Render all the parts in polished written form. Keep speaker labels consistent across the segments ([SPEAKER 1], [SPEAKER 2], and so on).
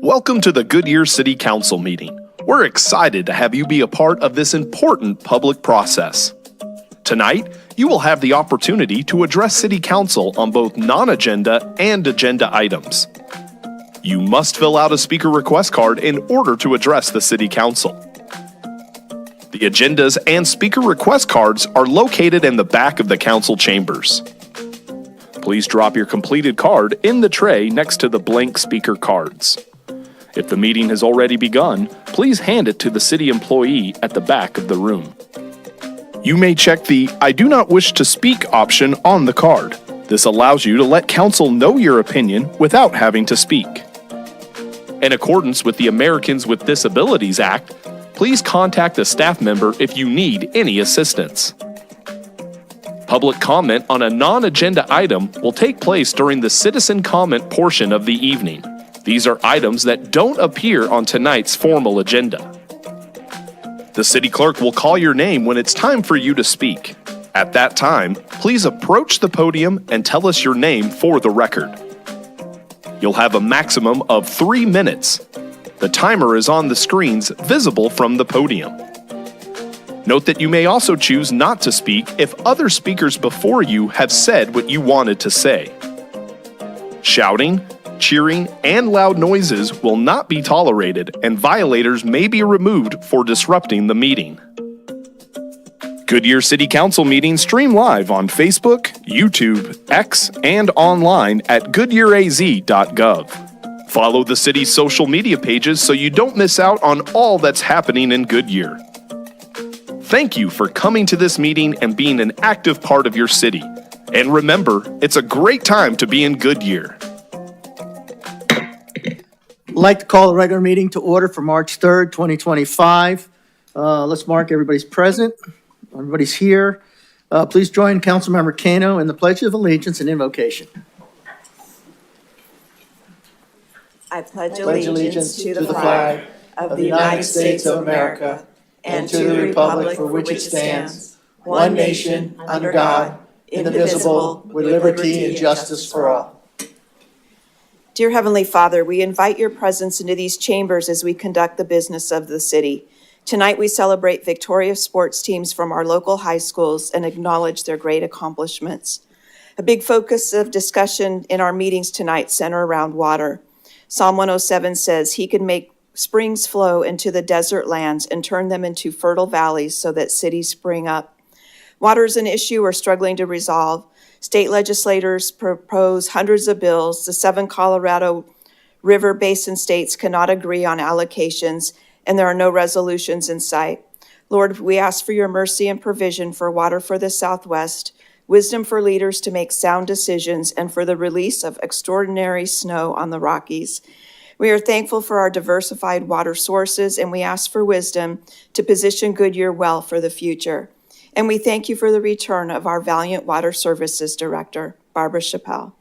[SPEAKER 1] Welcome to the Goodyear City Council meeting. We're excited to have you be a part of this important public process. Tonight, you will have the opportunity to address City Council on both non-agenda and agenda items. You must fill out a speaker request card in order to address the City Council. The agendas and speaker request cards are located in the back of the council chambers. Please drop your completed card in the tray next to the blank speaker cards. If the meeting has already begun, please hand it to the city employee at the back of the room. You may check the "I do not wish to speak" option on the card. This allows you to let council know your opinion without having to speak. In accordance with the Americans with Disabilities Act, please contact a staff member if you need any assistance. Public comment on a non-agenda item will take place during the citizen comment portion of the evening. These are items that don't appear on tonight's formal agenda. The city clerk will call your name when it's time for you to speak. At that time, please approach the podium and tell us your name for the record. You'll have a maximum of 3 minutes. The timer is on the screens visible from the podium. Note that you may also choose not to speak if other speakers before you have said what you wanted to say. Shouting, cheering, and loud noises will not be tolerated, and violators may be removed for disrupting the meeting. Goodyear City Council meetings stream live on Facebook, YouTube, X, and online at goodyearaz.gov. Follow the city's social media pages so you don't miss out on all that's happening in Goodyear. Thank you for coming to this meeting and being an active part of your city. And remember, it's a great time to be in Goodyear.
[SPEAKER 2] I'd like to call the regular meeting to order for March 3rd, 2025. Let's mark everybody's present. Everybody's here. Please join Councilmember Cano in the Pledge of Allegiance and invocation.
[SPEAKER 3] I pledge allegiance to the flag of the United States of America and to the republic for which it stands, one nation, under God, indivisible, with liberty and justice for all. Dear Heavenly Father, we invite your presence into these chambers as we conduct the business of the city. Tonight we celebrate victorious sports teams from our local high schools and acknowledge their great accomplishments. A big focus of discussion in our meetings tonight center around water. Psalm 107 says, "He can make springs flow into the desert lands and turn them into fertile valleys so that cities spring up." Water is an issue we're struggling to resolve. State legislators propose hundreds of bills. The 7 Colorado River Basin states cannot agree on allocations, and there are no resolutions in sight. Lord, we ask for your mercy and provision for water for the Southwest, wisdom for leaders to make sound decisions, and for the release of extraordinary snow on the Rockies. We are thankful for our diversified water sources, and we ask for wisdom to position Goodyear well for the future. And we thank you for the return of our valiant Water Services Director, Barbara Chappelle.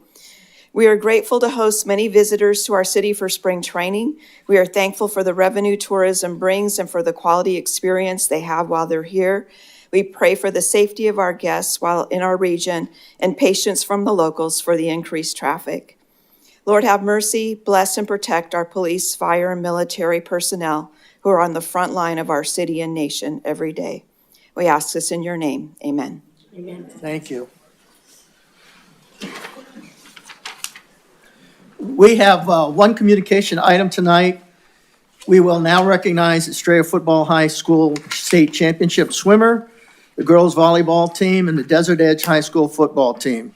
[SPEAKER 3] We are grateful to host many visitors to our city for spring training. We are thankful for the revenue tourism brings and for the quality experience they have while they're here. We pray for the safety of our guests while in our region and patience from the locals for the increased traffic. Lord, have mercy, bless, and protect our police, fire, and military personnel who are on the front line of our city and nation every day. We ask this in your name. Amen.
[SPEAKER 2] Amen. Thank you. We have one communication item tonight. We will now recognize Estrella Football High School State Championship swimmer, the girls volleyball team, and the Desert Edge High School football team.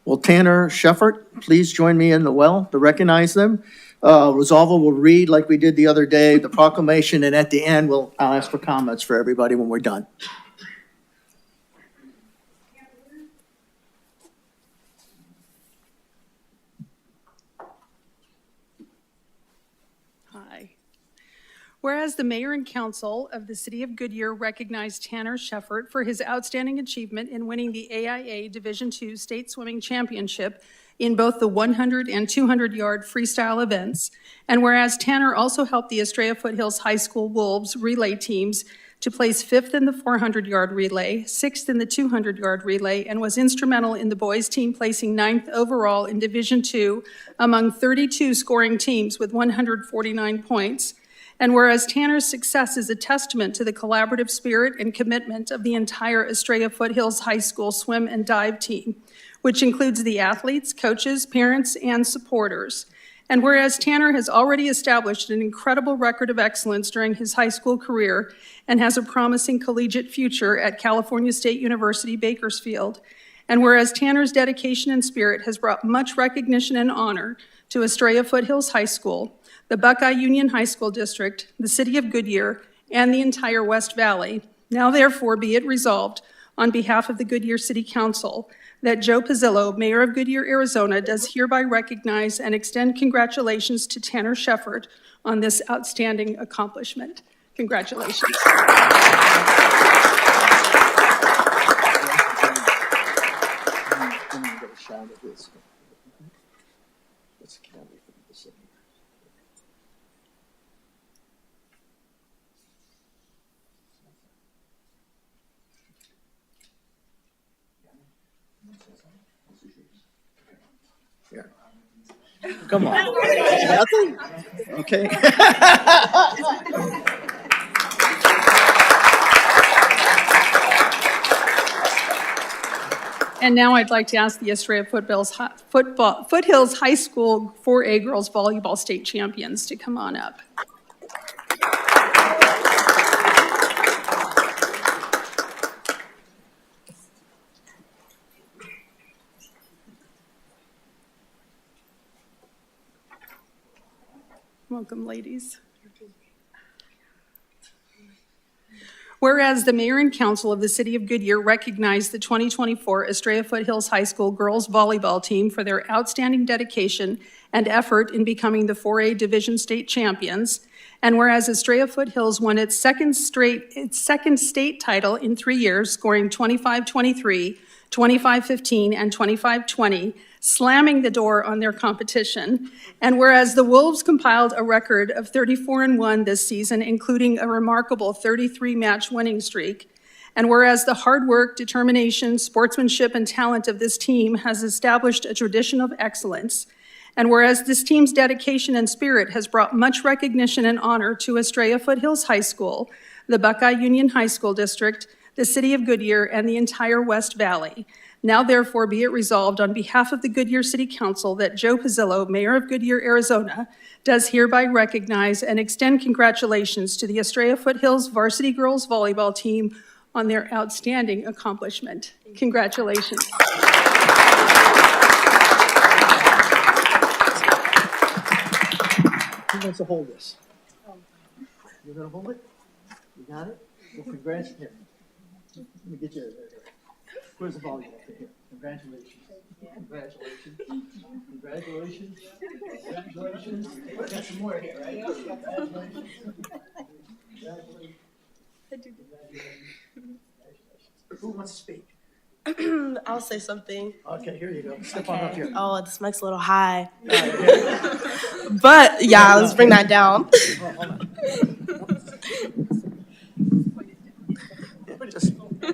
[SPEAKER 2] Will Tanner Sheffert please join me in the well to recognize them? Rosalva will read, like we did the other day, the proclamation, and at the end, I'll ask for comments for everybody when we're done.
[SPEAKER 4] Hi. Whereas the mayor and council of the city of Goodyear recognized Tanner Sheffert for his outstanding achievement in winning the AIA Division II State Swimming Championship in both the 100 and 200-yard freestyle events. And whereas Tanner also helped the Estrella Foothills High School Wolves relay teams to place 5th in the 400-yard relay, 6th in the 200-yard relay, and was instrumental in the boys' team placing 9th overall in Division II among 32 scoring teams with 149 points. And whereas Tanner's success is a testament to the collaborative spirit and commitment of the entire Estrella Foothills High School swim and dive team, which includes the athletes, coaches, parents, and supporters. And whereas Tanner has already established an incredible record of excellence during his high school career and has a promising collegiate future at California State University, Bakersfield, and whereas Tanner's dedication and spirit has brought much recognition and honor to Estrella Foothills High School, the Buckeye Union High School District, the City of Goodyear, and the entire West Valley, now therefore be it resolved on behalf of the Goodyear City Council that Joe Pizzillo, Mayor of Goodyear, Arizona, does hereby recognize and extend congratulations to Tanner Shefford on this outstanding accomplishment. Congratulations.
[SPEAKER 2] Come on. Nothing? Okay.
[SPEAKER 4] And now I'd like to ask the Estrella Foothills High School 4A girls volleyball state champions to come on up. Welcome, ladies. Whereas the mayor and council of the City of Goodyear recognize the 2024 Estrella Foothills High School girls volleyball team for their outstanding dedication and effort in becoming the 4A Division State champions, and whereas Estrella Foothills won its second state title in 3 years, scoring 25-23, 25-15, and 25-20, slamming the door on their competition. And whereas the Wolves compiled a record of 34-1 this season, including a remarkable 33-match winning streak, and whereas the hard work, determination, sportsmanship, and talent of this team has established a tradition of excellence, and whereas this team's dedication and spirit has brought much recognition and honor to Estrella Foothills High School, the Buckeye Union High School District, the City of Goodyear, and the entire West Valley. Now therefore be it resolved on behalf of the Goodyear City Council that Joe Pizzillo, Mayor of Goodyear, Arizona, does hereby recognize and extend congratulations to the Estrella Foothills varsity girls volleyball team on their outstanding accomplishment. Congratulations.
[SPEAKER 2] Who wants to hold this? You're gonna hold it? You got it? Well, congratulations. Let me get you. Where's the volleyball? Here. Congratulations. Congratulations. Congratulations. Congratulations. Got some more here, right? Congratulations. Congratulations. Who wants to speak?
[SPEAKER 5] I'll say something.
[SPEAKER 2] Okay, here you go. Step on up here.
[SPEAKER 5] Oh, this mic's a little high. But yeah, let's bring that down.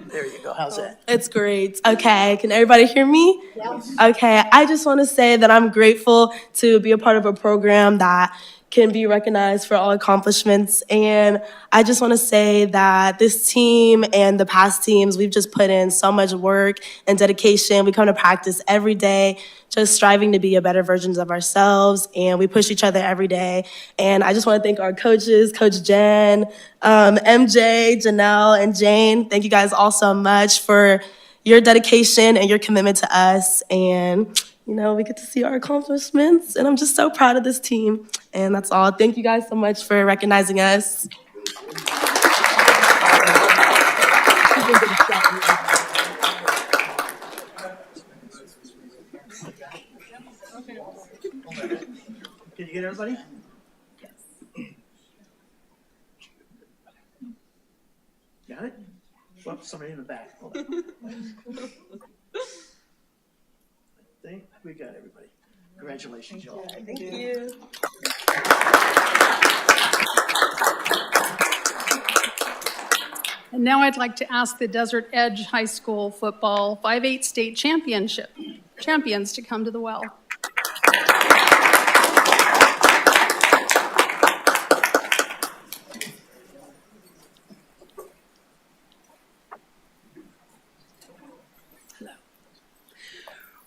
[SPEAKER 2] There you go. How's that?
[SPEAKER 5] It's great. Okay, can everybody hear me? Yes. Okay, I just want to say that I'm grateful to be a part of a program that can be recognized for all accomplishments. And I just want to say that this team and the past teams, we've just put in so much work and dedication. We come to practice every day, just striving to be a better versions of ourselves, and we push each other every day. And I just want to thank our coaches, Coach Jen, MJ, Janelle, and Jane. Thank you guys all so much for your dedication and your commitment to us. And you know, we get to see our accomplishments, and I'm just so proud of this team. And that's all. Thank you guys so much for recognizing us.
[SPEAKER 2] Can you get everybody? Yes. Got it? Well, somebody in the back. Hold on. think we got everybody. Congratulations, y'all.
[SPEAKER 5] Thank you.
[SPEAKER 4] And now I'd like to ask the Desert Edge High School football 5-8 state champions to come to the well.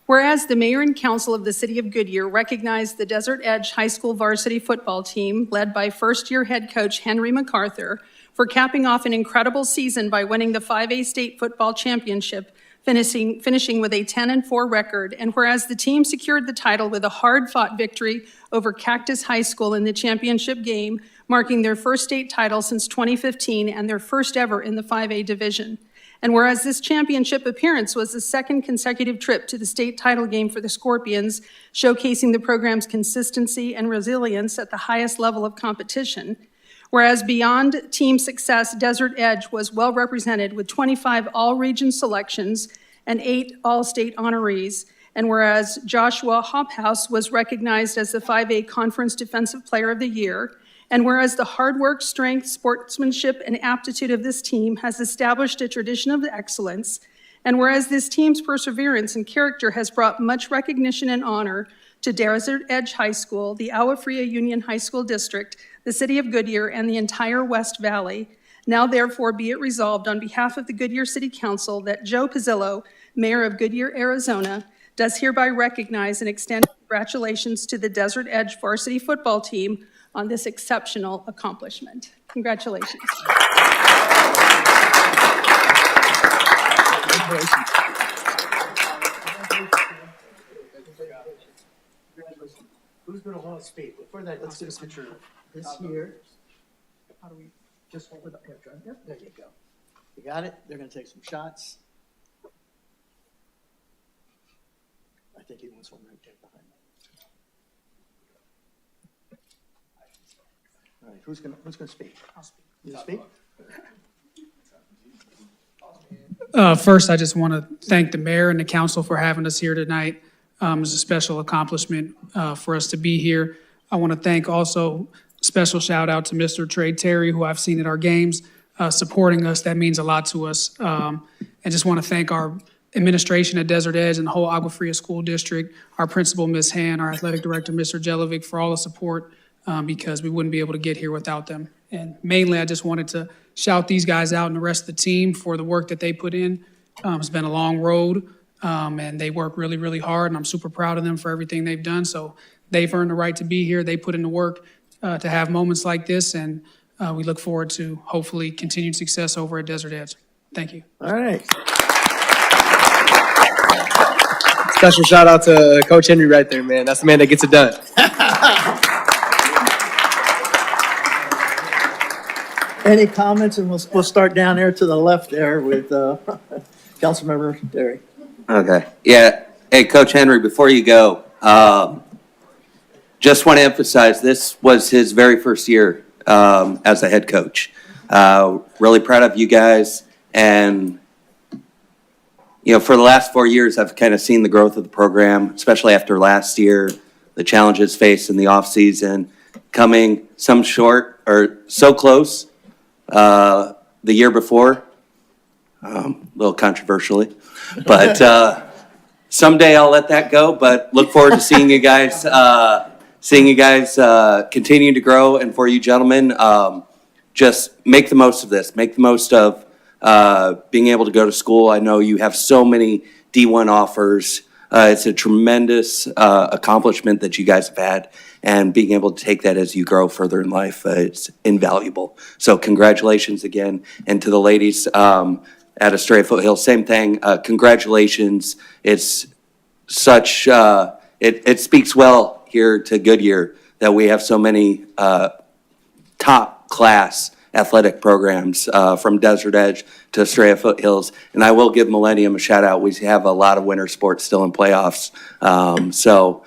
[SPEAKER 4] Whereas the mayor and council of the city of Goodyear recognize the Desert Edge High School varsity football team, led by first-year head coach Henry MacArthur, for capping off an incredible season by winning the 5A state football championship, finishing with a 10-4 record, and whereas the team secured the title with a hard-fought victory over Cactus High School in the championship game, marking their first state title since 2015 and their first ever in the 5A division. And whereas this championship appearance was the second consecutive trip to the state title game for the Scorpions, showcasing the program's consistency and resilience at the highest level of competition, whereas beyond team success, Desert Edge was well represented with 25 all-region selections and 8 all-state honorees, and whereas Joshua Hophouse was recognized as the 5A Conference Defensive Player of the Year, and whereas the hard work, strength, sportsmanship, and aptitude of this team has established a tradition of excellence, and whereas this team's perseverance and character has brought much recognition and honor to Desert Edge High School, the Agua Fria Union High School District, the City of Goodyear, and the entire West Valley, now therefore be it resolved on behalf of the Goodyear City Council that Joe Pizzillo, Mayor of Goodyear, Arizona, does hereby recognize and extend congratulations to the Desert Edge varsity football team on this exceptional accomplishment. Congratulations.
[SPEAKER 2] Who's going to want to speak? Before that, let's do a picture of this here. How do we just hold it up here? Yep, there you go. You got it? They're going to take some shots. I think he wants one right there behind me. All right, who's going to speak? I'll speak. You speak?
[SPEAKER 6] First, I just want to thank the mayor and the council for having us here tonight. It's a special accomplishment for us to be here. I want to thank also, special shout out to Mr. Trey Terry, who I've seen at our games, supporting us. That means a lot to us. I just want to thank our administration at Desert Edge and the whole Agua Fria School District, our principal, Ms. Han, our athletic director, Mr. Jelovic, for all the support because we wouldn't be able to get here without them. And mainly, I just wanted to shout these guys out and the rest of the team for the work that they put in. It's been a long road, and they work really, really hard, and I'm super proud of them for everything they've done. So they've earned the right to be here. They put in the work to have moments like this, and we look forward to hopefully continued success over at Desert Edge. Thank you.
[SPEAKER 2] All right.
[SPEAKER 7] Special shout out to Coach Henry right there, man. That's the man that gets it done.
[SPEAKER 2] Any comments? And we'll start down there to the left there with Councilmember Derry.
[SPEAKER 8] Okay. Yeah. Hey, Coach Henry, before you go, just want to emphasize this was his very first year as a head coach. Really proud of you guys. And, you know, for the last 4 years, I've kind of seen the growth of the program, especially after last year, the challenges faced in the offseason, coming some short or so close the year before, a little controversially, but someday I'll let that go. But look forward to seeing you guys, continue to grow. And for you gentlemen, just make the most of this. Make the most of being able to go to school. I know you have so many D1 offers. It's a tremendous accomplishment that you guys have had, and being able to take that as you grow further in life, it's invaluable. So congratulations again. And to the ladies at Estrella Foothills, same thing. Congratulations. It's such, it speaks well here to Goodyear that we have so many top class athletic programs from Desert Edge to Estrella Foothills. And I will give Millennium a shout out. We have a lot of winter sports still in playoffs. So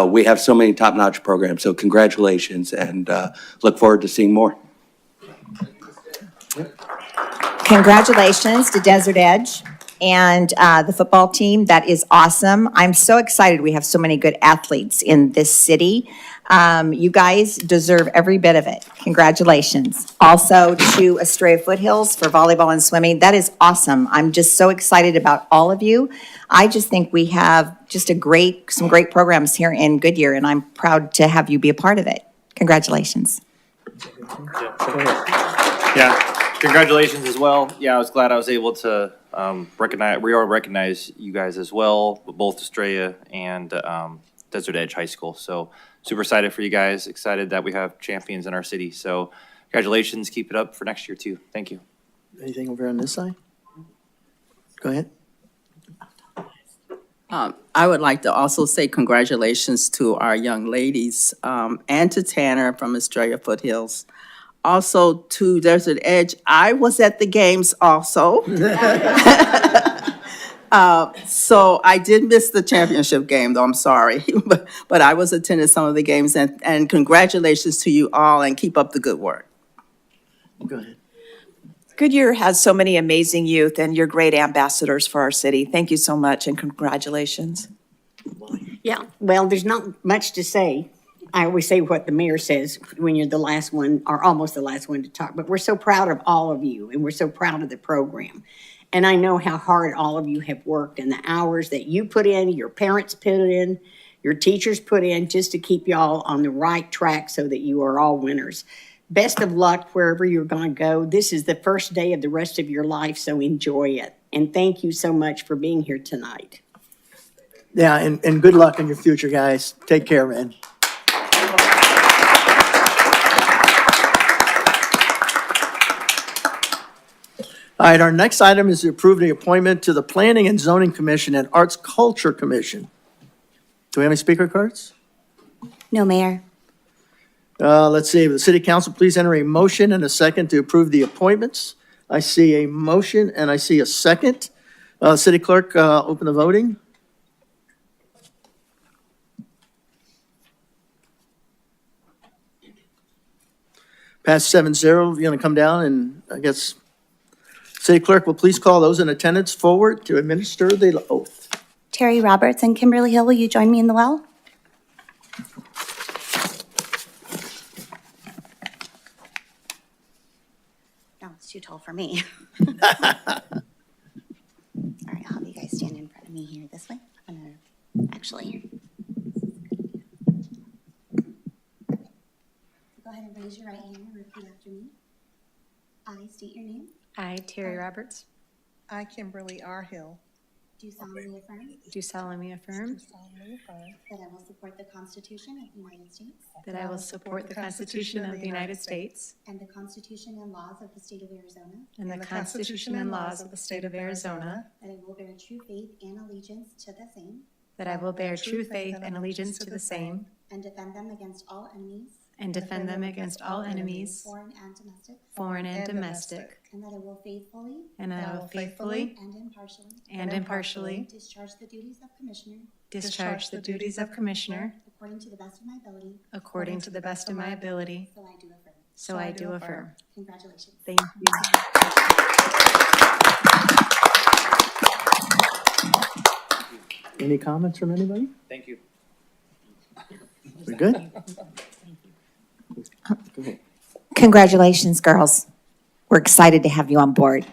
[SPEAKER 8] we have so many top-notch programs. So congratulations, and look forward to seeing more.
[SPEAKER 3] Congratulations to Desert Edge.
[SPEAKER 9] and the football team. That is awesome. I'm so excited we have so many good athletes in this city. You guys deserve every bit of it. Congratulations. Also to Estrella Foothills for volleyball and swimming. That is awesome. I'm just so excited about all of you. I just think we have just some great programs here in Goodyear, and I'm proud to have you be a part of it. Congratulations.
[SPEAKER 10] Yeah, congratulations as well. Yeah, I was glad I was able to recognize you guys as well, both Estrella and Desert Edge High School. So super excited for you guys. Excited that we have champions in our city. So congratulations. Keep it up for next year too. Thank you.
[SPEAKER 2] Anything over on this side? Go ahead.
[SPEAKER 11] I would like to also say congratulations to our young ladies and to Tanner from Estrella Foothills. Also to Desert Edge. I was at the games also. So I did miss the championship game, though, I'm sorry. But I was attending some of the games, and congratulations to you all, and keep up the good work.
[SPEAKER 2] Go ahead.
[SPEAKER 3] Goodyear has so many amazing youth, and you're great ambassadors for our city. Thank you so much, and congratulations.
[SPEAKER 12] Yeah, well, there's not much to say. I always say what the mayor says when you're the last one, or almost the last one to talk, but we're so proud of all of you, and we're so proud of the program. And I know how hard all of you have worked, and the hours that you put in, your parents put in, your teachers put in, just to keep y'all on the right track so that you are all winners. Best of luck wherever you're going to go. This is the first day of the rest of your life, so enjoy it. And thank you so much for being here tonight.
[SPEAKER 2] Yeah, and good luck in your future, guys. Take care, man. All right, our next item is to approve the appointment to the Planning and Zoning Commission and Arts Culture Commission. Do we have any speaker cards?
[SPEAKER 13] No, Mayor.
[SPEAKER 2] Let's see, the city council, please enter a motion and a second to approve the appointments. I see a motion and I see a second. City clerk, open the voting. Pass 7-0, you're gonna come down and I guess, city clerk will please call those in attendance forward to administer the oath.
[SPEAKER 13] Terry Roberts and Kimberly Hill, will you join me in the well? No, it's too tall for me. All right, I'll have you guys stand in front of me here this way. I'm gonna, actually. Go ahead and raise your right hand and repeat after me. I state your name.
[SPEAKER 14] I, Terry Roberts,
[SPEAKER 15] I, Kimberly R. Hill,
[SPEAKER 13] Do solemnly affirm
[SPEAKER 14] do solemnly affirm
[SPEAKER 13] that I will support the Constitution of the United States
[SPEAKER 14] that I will support the Constitution of the United States
[SPEAKER 13] and the Constitution and laws of the state of Arizona,
[SPEAKER 14] and the Constitution and laws of the state of Arizona,
[SPEAKER 13] that I will bear true faith and allegiance to the same
[SPEAKER 14] that I will bear true faith and allegiance to the same,
[SPEAKER 13] and defend them against all enemies,
[SPEAKER 14] and defend them against all enemies,
[SPEAKER 13] foreign and domestic,
[SPEAKER 14] foreign and domestic,
[SPEAKER 13] and that I will faithfully
[SPEAKER 14] and that I will faithfully
[SPEAKER 13] and impartially
[SPEAKER 14] discharge the duties of Commissioner
[SPEAKER 13] according to the best of my ability,
[SPEAKER 14] according to the best of my ability,
[SPEAKER 13] so I do affirm.
[SPEAKER 14] so I do affirm.
[SPEAKER 13] Congratulations.
[SPEAKER 14] Thank you.
[SPEAKER 2] Any comments from anybody?
[SPEAKER 10] Thank you.
[SPEAKER 2] We're good?
[SPEAKER 9] Congratulations, girls. We're excited to have you on board.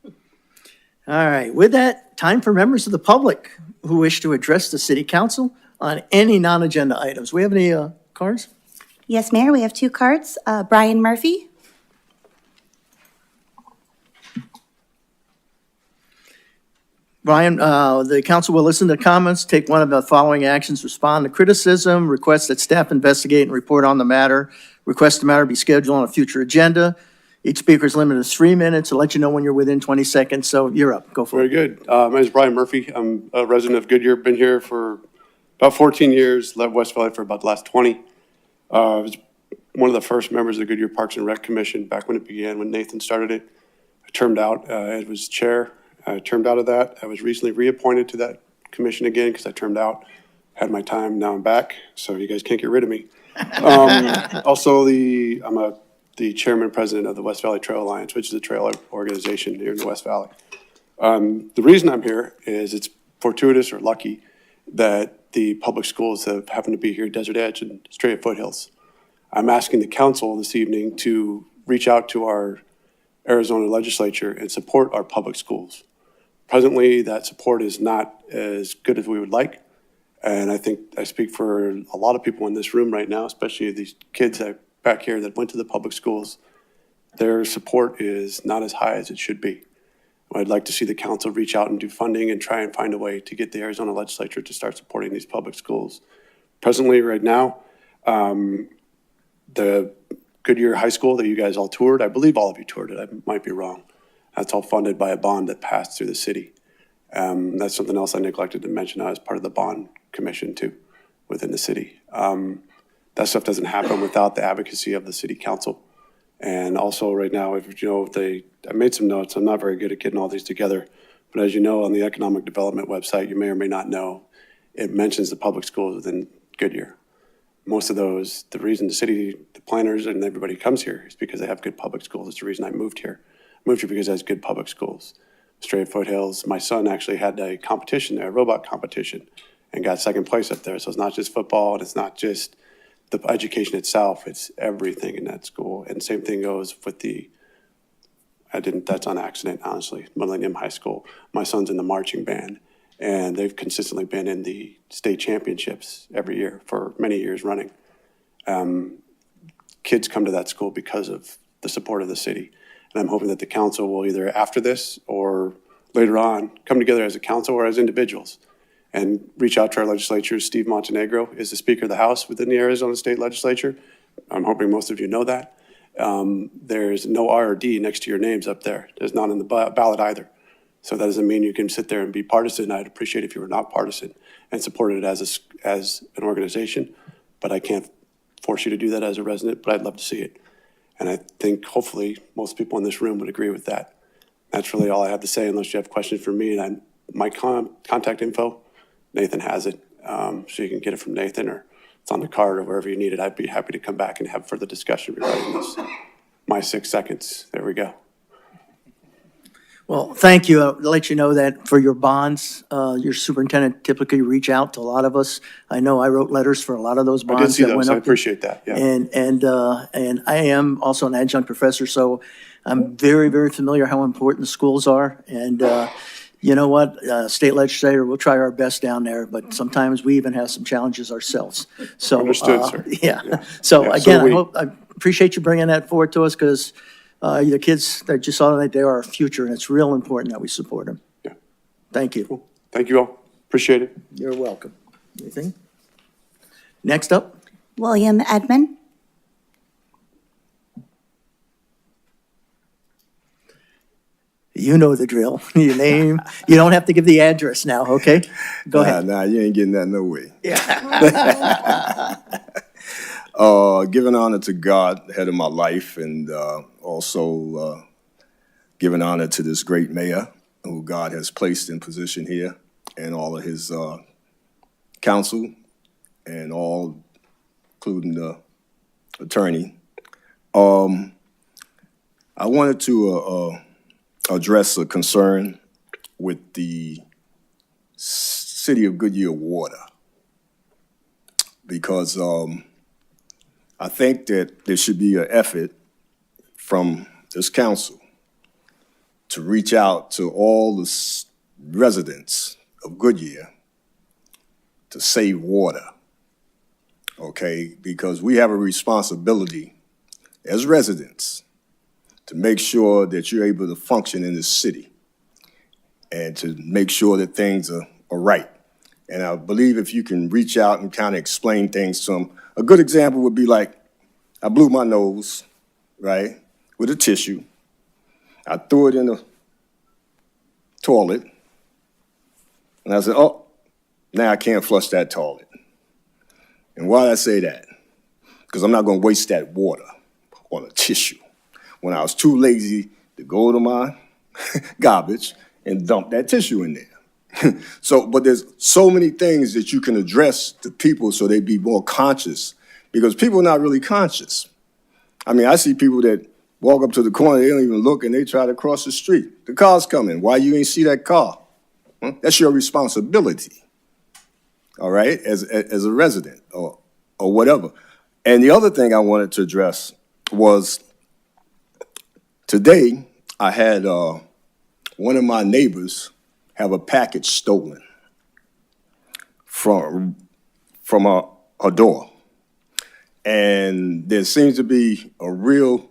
[SPEAKER 2] All right, with that, time for members of the public who wish to address the city council on any non-agenda items. We have any cards?
[SPEAKER 13] Yes, Mayor, we have two cards. Brian Murphy.
[SPEAKER 2] Brian, the council will listen to comments, take one of the following actions: respond to criticism, request that staff investigate and report on the matter, request the matter be scheduled on a future agenda. Each speaker is limited to 3 minutes. I'll let you know when you're within 20 seconds, so you're up. Go for it.
[SPEAKER 16] Very good. My name is Brian Murphy. I'm a resident of Goodyear. Been here for about 14 years, left West Valley for about the last 20. I was one of the first members of the Goodyear Parks and Rec Commission back when it began, when Nathan started it. I termed out, it was chair. I termed out of that. I was recently reappointed to that commission again because I termed out, had my time, now I'm back, so you guys can't get rid of me. Also, I'm the chairman and president of the West Valley Trail Alliance, which is a trail organization here in the West Valley. The reason I'm here is it's fortuitous or lucky that the public schools have happened to be here, Desert Edge and Estrella Foothills. I'm asking the council this evening to reach out to our Arizona legislature and support our public schools. Presently, that support is not as good as we would like. And I think I speak for a lot of people in this room right now, especially these kids back here that went to the public schools. Their support is not as high as it should be. I'd like to see the council reach out and do funding and try and find a way to get the Arizona legislature to start supporting these public schools. Presently, right now, the Goodyear High School that you guys all toured, I believe all of you toured it, I might be wrong. That's all funded by a bond that passed through the city. That's something else I neglected to mention. I was part of the bond commission too, within the city. That stuff doesn't happen without the advocacy of the city council. And also right now, if you know, I made some notes. I'm not very good at getting all these together, but as you know, on the economic development website, you may or may not know, it mentions the public schools within Goodyear. Most of those, the reason the city, the planners and everybody comes here is because they have good public schools. It's the reason I moved here. I moved here because it has good public schools. Estrella Foothills, my son actually had a competition there, a robot competition, and got second place up there. So it's not just football and it's not just the education itself, it's everything in that school. And same thing goes with that's on accident, honestly, Millennium High School. My son's in the marching band, and they've consistently been in the state championships every year for many years running. Kids come to that school because of the support of the city. And I'm hoping that the council will either after this or later on come together as a council or as individuals and reach out to our legislature. Steve Montenegro is the Speaker of the House within the Arizona State Legislature. I'm hoping most of you know that. There's no R or D next to your names up there. There's none in the ballot either. So that doesn't mean you can sit there and be partisan. I'd appreciate if you were not partisan and supported it as an organization, but I can't force you to do that as a resident, but I'd love to see it. And I think hopefully most people in this room would agree with that. That's really all I have to say unless you have questions for me. And my contact info, Nathan has it, so you can get it from Nathan or it's on the card or wherever you need it. I'd be happy to come back and have further discussion regarding this. My 6 seconds. There we go.
[SPEAKER 2] Well, thank you. I'll let you know that for your bonds, your superintendent typically reach out to a lot of us. I know I wrote letters for a lot of those bonds.
[SPEAKER 16] I did see
[SPEAKER 2] that went
[SPEAKER 16] those. I
[SPEAKER 2] up.
[SPEAKER 16] appreciate that. Yeah.
[SPEAKER 2] And I am also an adjunct professor, so I'm very, very familiar how important the schools are. And you know what, state legislator, we'll try our best down there, but sometimes we even have some challenges ourselves. So
[SPEAKER 16] Understood, sir.
[SPEAKER 2] Yeah. So
[SPEAKER 16] Yeah,
[SPEAKER 2] again, I appreciate you bringing that forward to us because the kids that you saw tonight, they are our future, and it's real important that we support them.
[SPEAKER 16] Yeah.
[SPEAKER 2] Thank you.
[SPEAKER 16] Cool. Thank you all. Appreciate it.
[SPEAKER 2] You're welcome. Anything? Next up?
[SPEAKER 13] William Edmond.
[SPEAKER 2] You know the drill. Your name, you don't have to give the address now, okay? Go ahead.
[SPEAKER 17] Nah, you ain't getting that no way.
[SPEAKER 2] Yeah.
[SPEAKER 17] Giving honor to God, the head of my life, and also giving honor to this great mayor who God has placed in position here, and all of his council, and all, including the attorney. I wanted to address a concern with the City of Goodyear water, because I think that there should be an effort from this council to reach out to all the residents of Goodyear to save water, okay? Because we have a responsibility as residents to make sure that you're able to function in this city and to make sure that things are right. And I believe if you can reach out and kind of explain things to them, a good example would be like, I blew my nose, right, with a tissue. I threw it in the toilet, and I said, oh, now I can't flush that toilet. And why did I say that? Because I'm not going to waste that water on a tissue when I was too lazy to go to my garbage and dump that tissue in there. But there's so many things that you can address to people so they be more conscious, because people are not really conscious. I mean, I see people that Walk up to the corner, they don't even look, and they try to cross the street. The car's coming. Why you ain't see that car? Huh? That's your responsibility, all right, as a resident or whatever. And the other thing I wanted to address was today I had one of my neighbors have a package stolen from her door. And there seems to be a real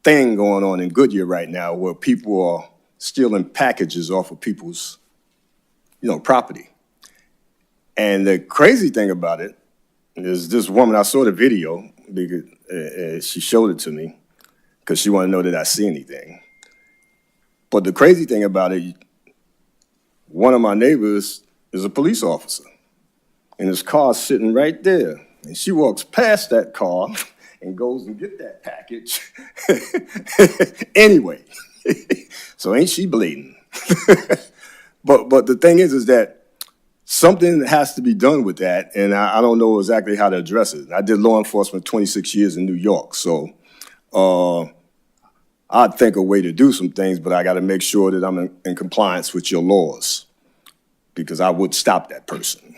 [SPEAKER 17] thing going on in Goodyear right now where people are stealing packages off of people's, property. And the crazy thing about it is this woman, I saw the video because she showed it to me because she wanted to know that I see anything. But the crazy thing about it, one of my neighbors is a police officer, and his car's sitting right there. And she walks past that car and goes and get that package anyway. So ain't she bleeding? But the thing is that something has to be done with that, and I don't know exactly how to address it. I did law enforcement 26 years in New York, so I'd think a way to do some things, but I got to make sure that I'm in compliance with your laws, because I would stop that person.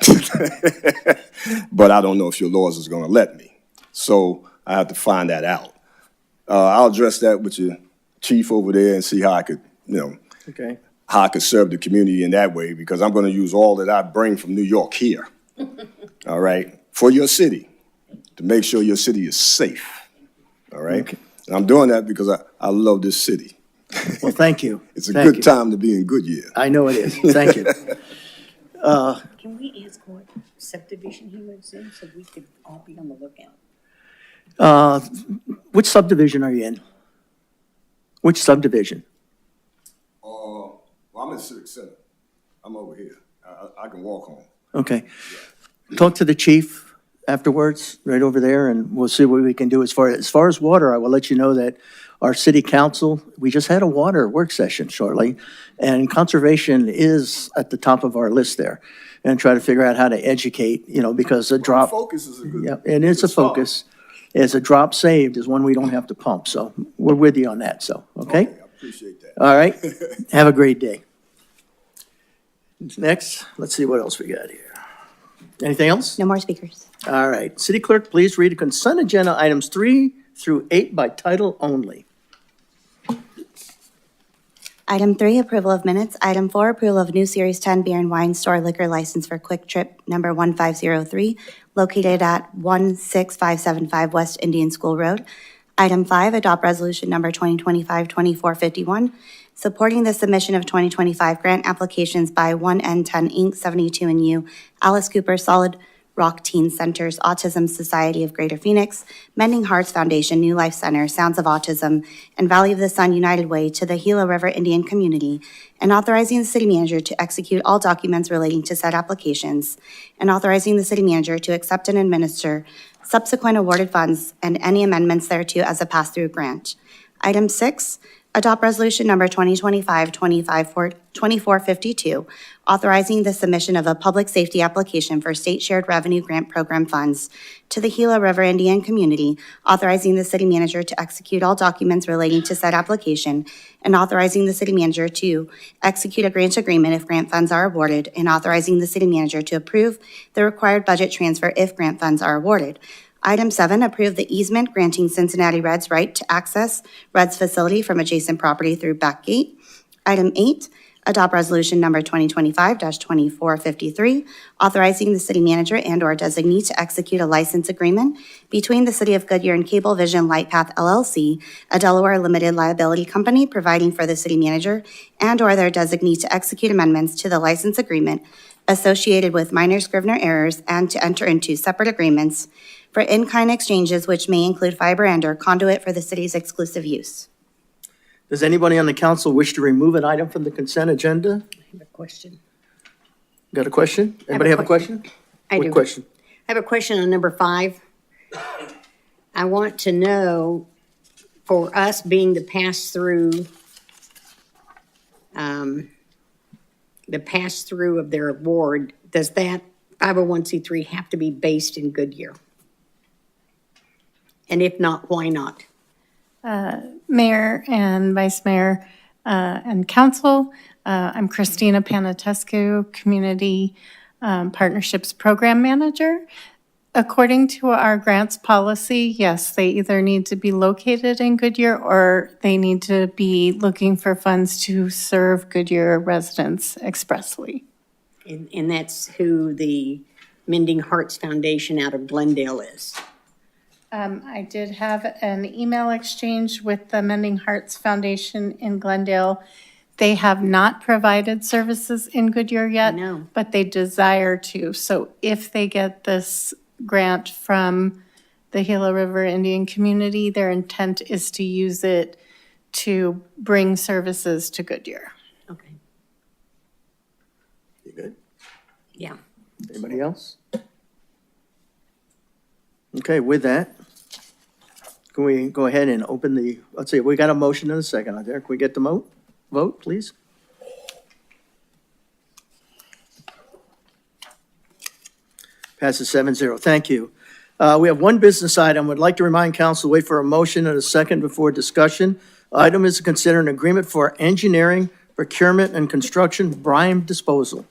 [SPEAKER 17] But I don't know if your laws is going to let me. So I have to find that out. I'll address that with your chief over there and see how I could,
[SPEAKER 2] Okay.
[SPEAKER 17] how I could serve the community in that way, because I'm going to use all that I bring from New York here, all right, for your city, to make sure your city is safe, all right?
[SPEAKER 2] Okay.
[SPEAKER 17] And I'm doing that because I love this city.
[SPEAKER 2] Well, thank you.
[SPEAKER 17] It's a
[SPEAKER 2] Thank
[SPEAKER 17] good
[SPEAKER 2] you.
[SPEAKER 17] time to be in Goodyear.
[SPEAKER 2] I know it is. Thank you.
[SPEAKER 12] Can we ask what subdivision he lives in so we could all be on the lookout?
[SPEAKER 2] Which subdivision are you in? Which subdivision?
[SPEAKER 17] Well, I'm in Civic Center. I'm over here. I can walk home.
[SPEAKER 2] Okay. Talk to the chief afterwards, right over there, and we'll see what we can do. As far as water, I will let you know that our city council, we just had a water work session shortly, and conservation is at the top of our list there, and try to figure out how to educate, because a drop.
[SPEAKER 17] Focus is a good.
[SPEAKER 2] Yeah, and it's a focus. As a drop saved is one we don't have to pump, so we're with you on that, so, okay?
[SPEAKER 17] I appreciate that.
[SPEAKER 2] All right, have a great day. Next, let's see what else we got here. Anything else?
[SPEAKER 13] No more speakers.
[SPEAKER 2] All right, city clerk, please read the consent agenda items 3 through 8 by title only.
[SPEAKER 13] Item 3, approval of minutes. Item 4, approval of new Series 10 beer and wine store liquor license for Quick Trip number 1503, located at 16575 West Indian School Road. Item 5, adopt resolution number 2025-2451, supporting the submission of 2025 grant applications by 1N10 Inc., 72NU, Alice Cooper Solid Rock Teen Centers, Autism Society of Greater Phoenix, Mending Hearts Foundation, New Life Center, Sounds of Autism, and Valley of the Sun United Way to the Gila River Indian Community, and authorizing the city manager to execute all documents relating to said applications, and authorizing the city manager to accept and administer subsequent awarded funds and any amendments thereto as a pass-through grant. Item 6, adopt resolution number 2025-2452, authorizing the submission of a public safety application for state shared revenue grant program funds to the Gila River Indian Community, authorizing the city manager to execute all documents relating to said application, and authorizing the city manager to execute a grant agreement if grant funds are awarded, and authorizing the city manager to approve the required budget transfer if grant funds are awarded. Item 7, approve the easement granting Cincinnati Reds right to access Reds facility from adjacent property through back gate. Item 8, adopt resolution number 2025-2453, authorizing the city manager and/or designee to execute a license agreement between the City of Goodyear and Cablevision Lightpath LLC, a Delaware limited liability company, providing for the city manager and/or their designee to execute amendments to the license agreement associated with minor Scrivener errors, and to enter into separate agreements for in-kind exchanges which may include fiber and/or conduit for the city's exclusive use.
[SPEAKER 2] Does anybody on the council wish to remove an item from the consent agenda?
[SPEAKER 12] I have a question.
[SPEAKER 2] Got a question? Anybody have a question?
[SPEAKER 12] I
[SPEAKER 2] What
[SPEAKER 12] do.
[SPEAKER 2] question?
[SPEAKER 12] I have a question on number 5. I want to know, for us being the pass-through of their award, does that 501c3 have to be based in Goodyear? And if not, why not?
[SPEAKER 14] Mayor and Vice Mayor and Council. I'm Christina Panatescu, Community Partnerships Program Manager. According to our grants policy, yes, they either need to be located in Goodyear or they need to be looking for funds to serve Goodyear residents expressly.
[SPEAKER 12] And that's who the Mending Hearts Foundation out of Glendale is.
[SPEAKER 14] I did have an email exchange with the Mending Hearts Foundation in Glendale. They have not provided services in Goodyear yet,
[SPEAKER 12] know.
[SPEAKER 14] but they desire to. So if they get this grant from the Gila River Indian community, their intent is to use it to bring services to Goodyear.
[SPEAKER 12] Okay.
[SPEAKER 2] You good?
[SPEAKER 12] Yeah.
[SPEAKER 2] Anybody else? Okay, with that, can we go ahead and open the, let's see, we got a motion and a second out there. Can we get the vote, please? Passes 7-0. Thank you. We have one business item. Would like to remind council, wait for a motion and a second before discussion. Item is to consider an agreement for engineering, procurement, and construction brine disposal.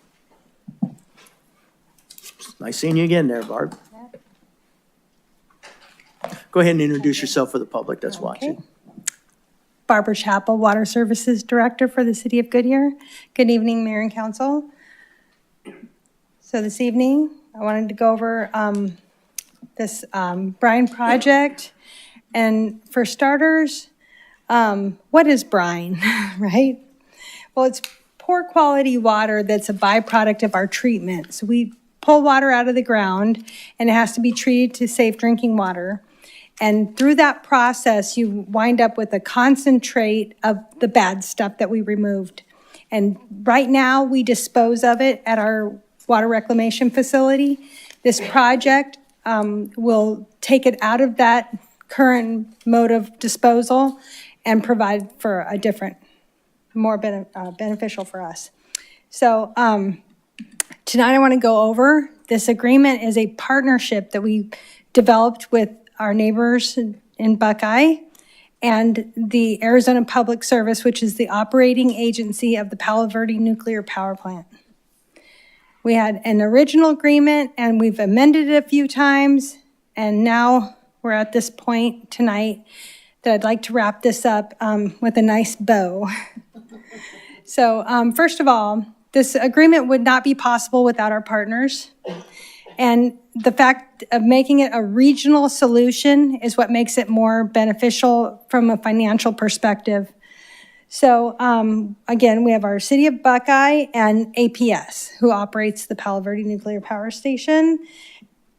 [SPEAKER 2] Nice seeing you again there, Barb. Go ahead and introduce yourself for the public that's watching.
[SPEAKER 18] Barbara Chappell, Water Services Director for the City of Goodyear. Good evening, Mayor and Council. So this evening, I wanted to go over this brine project. And for starters, what is brine, right? Well, it's poor quality water that's a byproduct of our treatment. So we pull water out of the ground and it has to be treated to safe drinking water. And through that process, you wind up with a concentrate of the bad stuff that we removed. And right now, we dispose of it at our water reclamation facility. This project will take it out of that current mode of disposal and provide for a different, more beneficial for us. So tonight I want to go over, this agreement is a partnership that we developed with our neighbors in Buckeye and the Arizona Public Service, which is the operating agency of the Palo Verde Nuclear Power Plant. We had an original agreement and we've amended it a few times, and now we're at this point tonight that I'd like to wrap this up with a nice bow. So first of all, this agreement would not be possible without our partners. And the fact of making it a regional solution is what makes it more beneficial from a financial perspective. So again, we have our City of Buckeye and APS, who operates the Palo Verde Nuclear Power Station.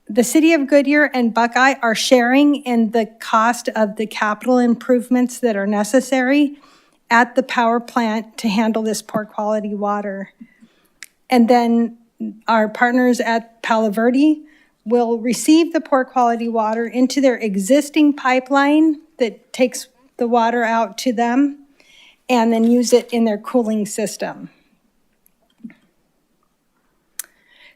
[SPEAKER 18] The City of Goodyear and Buckeye are sharing in the cost of the capital improvements that are necessary at the power plant to handle this poor quality water. And then our partners at Palo Verde will receive the poor quality water into their existing pipeline that takes the water out to them and then use it in their cooling system.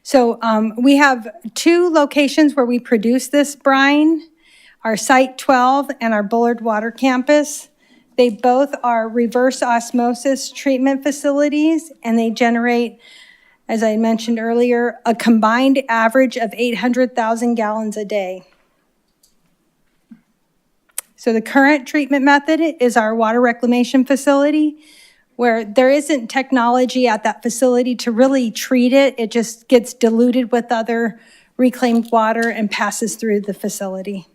[SPEAKER 18] So we have two locations where we produce this brine, our Site 12 and our Bullard Water Campus. They both are reverse osmosis treatment facilities, and they generate, as I mentioned earlier, a combined average of 800,000 gallons a day. So the current treatment method is our water reclamation facility, where there isn't technology at that facility to really treat it. It just gets diluted with other reclaimed water and passes through the facility.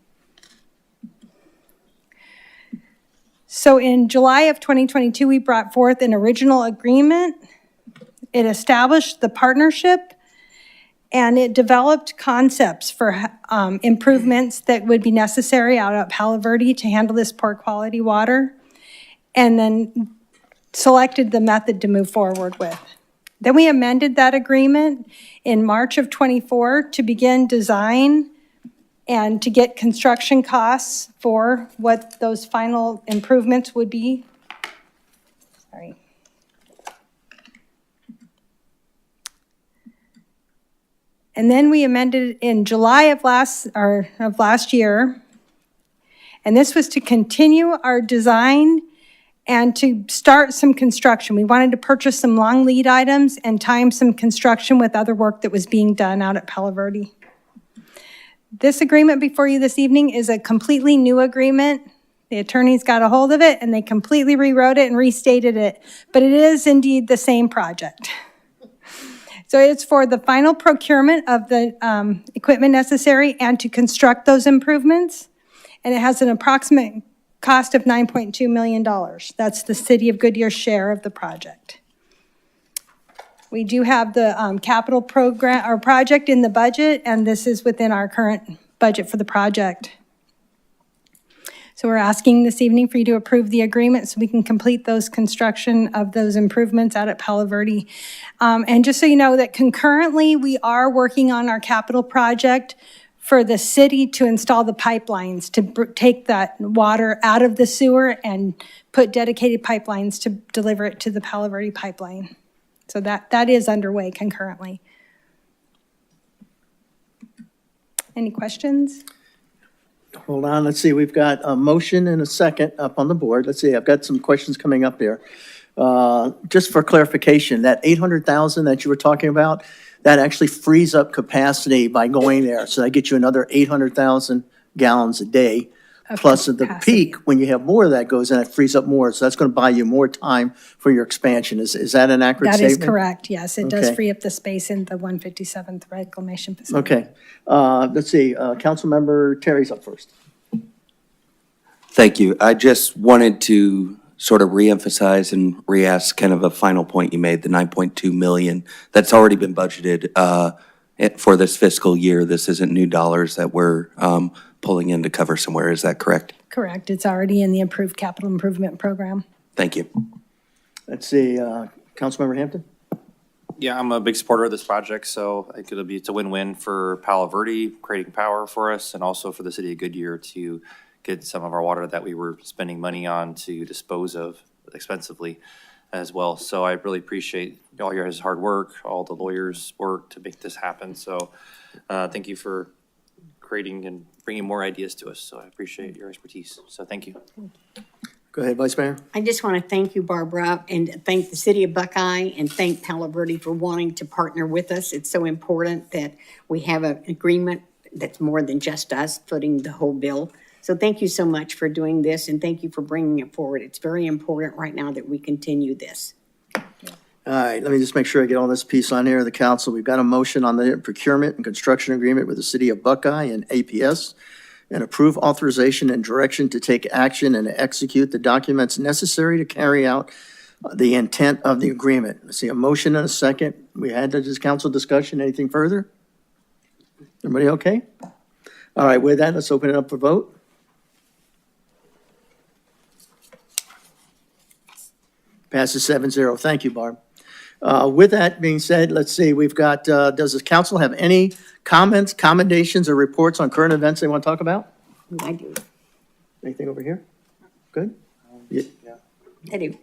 [SPEAKER 18] So in July of 2022, we brought forth an original agreement. It established the partnership, and it developed concepts for improvements that would be necessary out at Palo Verde to handle this poor quality water, and then selected the method to move forward with. Then we amended that agreement in March of 24 to begin design and to get construction costs for what those final improvements would be. Sorry. And then we amended it in July of last year, And this was to continue our design and to start some construction. We wanted to purchase some long lead items and time some construction with other work that was being done out at Palo Verde. This agreement before you this evening is a completely new agreement. The attorneys got a hold of it and they completely rewrote it and restated it, but it is indeed the same project. So it's for the final procurement of the equipment necessary and to construct those improvements. And it has an approximate cost of $9.2 million. That's the City of Goodyear's share of the project. We do have the capital program or project in the budget, and this is within our current budget for the project. So we're asking this evening for you to approve the agreement so we can complete those construction of those improvements out at Palo Verde. And just so you know that concurrently, we are working on our capital project for the city to install the pipelines to take that water out of the sewer and put dedicated pipelines to deliver it to the Palo Verde pipeline. So that is underway concurrently. Any questions?
[SPEAKER 2] Hold on, let's see, we've got a motion and a second up on the board. Let's see, I've got some questions coming up there. Just for clarification, that 800,000 that you were talking about, that actually frees up capacity by going there. So that gets you another 800,000 gallons a day. Plus at the peak, when you have more of that goes in, it frees up more. So that's going to buy you more time for your expansion. Is that an accurate statement?
[SPEAKER 18] That is correct, yes. It does
[SPEAKER 2] Okay.
[SPEAKER 18] free up the space in the 157th reclamation facility.
[SPEAKER 2] Okay, let's see, Councilmember Terry's up first.
[SPEAKER 8] Thank you. I just wanted to sort of reemphasize and re-ask kind of a final point you made, the 9.2 million that's already been budgeted for this fiscal year. This isn't new dollars that we're pulling in to cover somewhere. Is that correct?
[SPEAKER 18] Correct. It's already in the approved capital improvement program.
[SPEAKER 8] Thank you.
[SPEAKER 2] Let's see, Councilmember Hampton?
[SPEAKER 10] Yeah, I'm a big supporter of this project, so I think it's a win-win for Palo Verde, creating power for us, and also for the city of Goodyear to get some of our water that we were spending money on to dispose of expensively as well. So I really appreciate all your guys' hard work, all the lawyers' work to make this happen. So thank you for creating and bringing more ideas to us. So I appreciate your expertise. So thank you.
[SPEAKER 2] Go ahead, Vice Mayor.
[SPEAKER 12] I just want to thank you, Barbara, and thank the city of Buckeye and thank Palo Verde for wanting to partner with us. It's so important that we have an agreement that's more than just us footing the whole bill. So thank you so much for doing this and thank you for bringing it forward. It's very important right now that we continue this.
[SPEAKER 2] All right, let me just make sure I get all this piece on here. The council, we've got a motion on the procurement and construction agreement with the city of Buckeye and APS, and approve authorization and direction to take action and execute the documents necessary to carry out the intent of the agreement. I see a motion and a second. We had this council discussion. Anything further? Everybody okay? All right, with that, let's open it up for vote. Passes 7-0. Thank you, Barb. With that being said, let's see, we've got, does the council have any comments, commendations, or reports on current events they want to talk about?
[SPEAKER 12] I do.
[SPEAKER 2] Anything over here? Good? Yeah.
[SPEAKER 12] I do.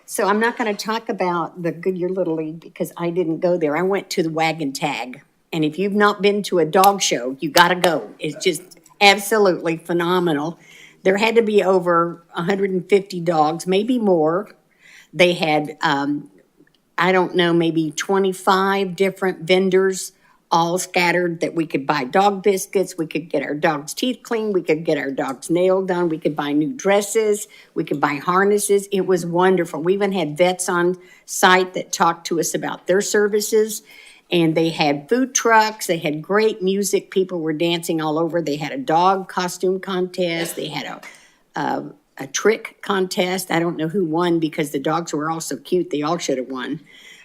[SPEAKER 12] So I'm not going to talk about the Goodyear Little League because I didn't go there. I went to the Wagon Tag. And if you've not been to a dog show, you got to go. It's just absolutely phenomenal. There had to be over 150 dogs, maybe more. They had, I don't know, maybe 25 different vendors all scattered that we could buy dog biscuits, we could get our dog's teeth cleaned, we could get our dog's nail done, we could buy new dresses, we could buy harnesses. It was wonderful. We even had vets on site that talked to us about their services. And they had food trucks, they had great music, people were dancing all over. They had a dog costume contest, they had a trick contest. I don't know who won because the dogs were all so cute, they all should have won.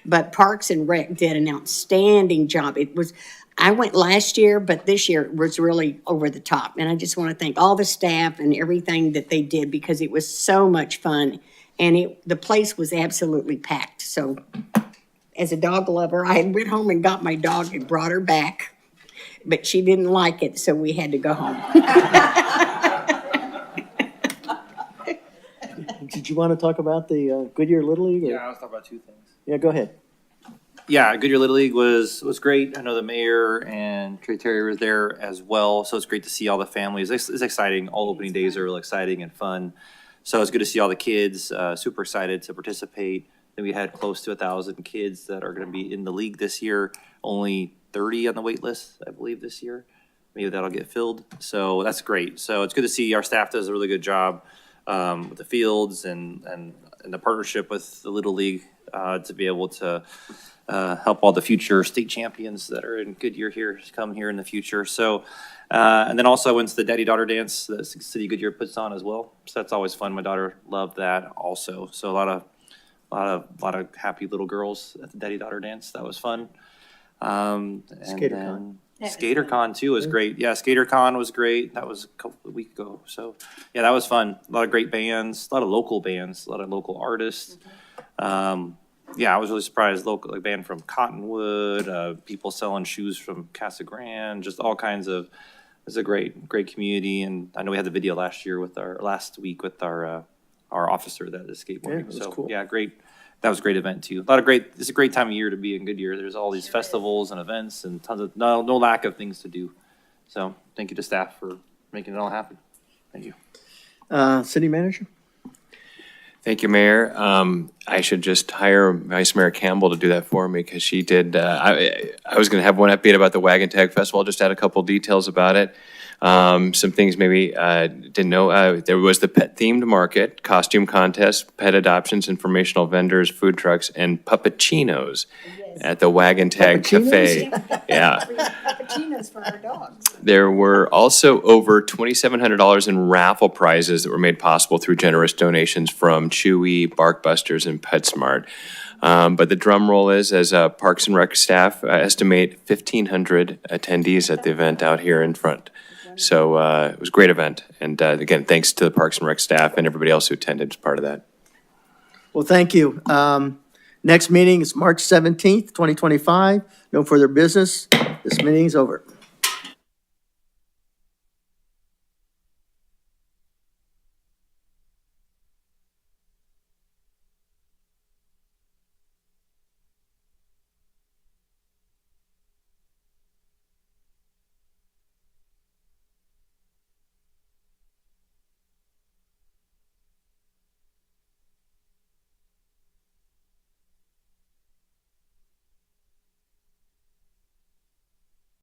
[SPEAKER 12] But Parks and Rec did an outstanding job. I went last year, but this year was really over the top. And I just want to thank all the staff and everything that they did because it was so much fun. And the place was absolutely packed. So as a dog lover, I went home and got my dog and brought her back. But she didn't like it, so we had to go home.
[SPEAKER 2] Did you want to talk about the Goodyear Little League? Or?
[SPEAKER 10] Yeah, I was talking about two things.
[SPEAKER 2] Yeah, go ahead.
[SPEAKER 10] Yeah, Goodyear Little League was great. I know the mayor and Trey Terry were there as well, so it's great to see all the families. It's exciting. All opening days are real exciting and fun. So it's good to see all the kids, super excited to participate. Then we had close to 1,000 kids that are gonna be in the league this year. Only 30 on the wait list, I believe, this year. Maybe that'll get filled. So that's great. So it's good to see our staff does a really good job with the fields and the partnership with the Little League to be able to help all the future state champions that are in Goodyear here come here in the future. So, and then also I went to the daddy-daughter dance that City Goodyear puts on as well. So that's always fun. My daughter loved that also. So a lot of happy little girls at the daddy-daughter dance. That was fun. And
[SPEAKER 2] SkaterCon.
[SPEAKER 10] then SkaterCon too was great. Yeah, SkaterCon was great. That was a week ago. So yeah, that was fun. A lot of great bands, a lot of local bands, a lot of local artists. Yeah, I was really surprised. Local, like band from Cottonwood, people selling shoes from Casa Grande, just all kinds of. It's a great community, and I know we had the video last week with our officer that is skateboarding.
[SPEAKER 2] Yeah, it was
[SPEAKER 10] so
[SPEAKER 2] cool.
[SPEAKER 10] yeah, great. That was a great event too. It's a great time of year to be in Goodyear. There's all these festivals and events and tons of no lack of things to do. So thank you to staff for making it all happen. Thank you.
[SPEAKER 2] City manager?
[SPEAKER 19] Thank you, Mayor. I should just hire Vice Mayor Campbell to do that for me because she did. I was going to have one update about the Wagon Tag Festival. I'll just add a couple details about it. Some things maybe didn't know. There was the pet-themed market, costume contest, pet adoptions, informational vendors, food trucks, and puppuccinos at the Wagon Tag Cafe. Yeah.
[SPEAKER 15] Cappuccinos for our dogs.
[SPEAKER 19] There were also over $2,700 in raffle prizes that were made possible through generous donations from Chewy, Barkbusters, and PetSmart. But the drum roll is, as Parks and Rec staff estimate 1,500 attendees at the event out here in front. So it was a great event. And again, thanks to the Parks and Rec staff and everybody else who attended as part of that.
[SPEAKER 2] Well, thank you. Next meeting is March 17th, 2025. No further business. This meeting is over.